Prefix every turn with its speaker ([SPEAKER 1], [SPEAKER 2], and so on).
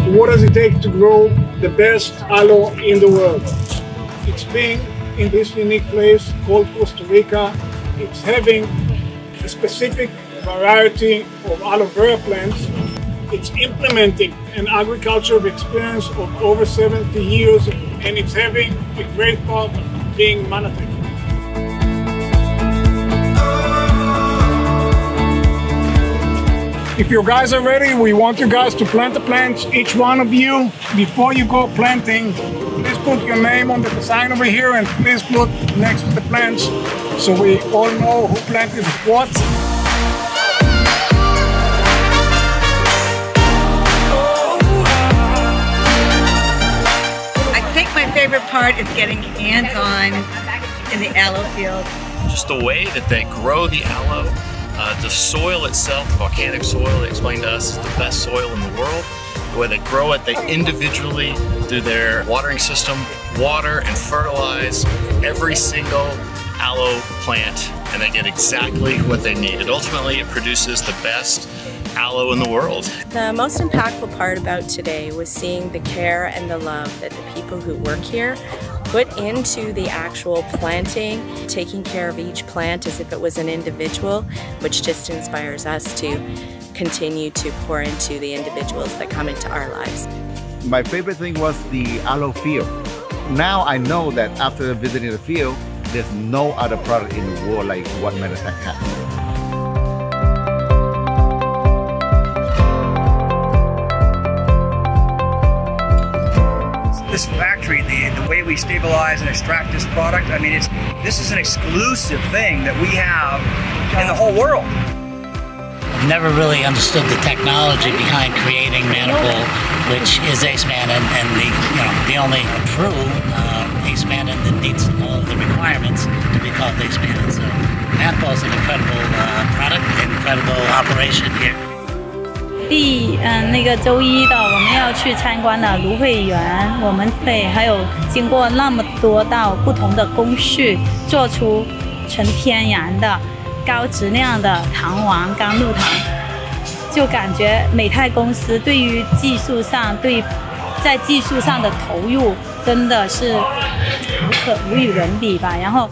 [SPEAKER 1] what does it take to grow the best aloe in the world. It's being in this unique place called Costa Rica. It's having a specific variety of aloe vera plants. It's implementing an agricultural experience of over 70 years, and it's having a great partner, being Mannatech. If you guys are ready, we want you guys to plant the plants. Each one of you, before you go planting, please put your name on the sign over here and please put next to the plants so we all know who planted what.
[SPEAKER 2] I think my favorite part is getting hands-on in the aloe field.
[SPEAKER 3] Just the way that they grow the aloe. The soil itself, the volcanic soil, they explained to us, is the best soil in the world. The way they grow it, they individually, through their watering system, water and fertilize every single aloe plant, and they get exactly what they need. And ultimately, it produces the best aloe in the world.
[SPEAKER 4] The most impactful part about today was seeing the care and the love that the people who work here put into the actual planting, taking care of each plant as if it was an individual, which just inspires us to continue to pour into the individuals that come into our lives.
[SPEAKER 5] My favorite thing was the aloe field. Now I know that after visiting the field, there's no other product in the world like what Mannatech has.
[SPEAKER 6] This factory, the way we stabilize and extract this product, I mean, this is an exclusive thing that we have in the whole world.
[SPEAKER 7] I've never really understood the technology behind creating Manapol, which is Ace Man and the only true Ace Man that meets all of the requirements to be called Ace Man. So Manapol is an incredible product, incredible operation here.
[SPEAKER 8] 那个周一的我们要去参观的芦荟园，我们还有经过那么多道不同的工序，做出纯天然的高质量的糖王甘露糖，就感觉美泰公司对于技术上在技术上的投入真的是无与伦比吧。然后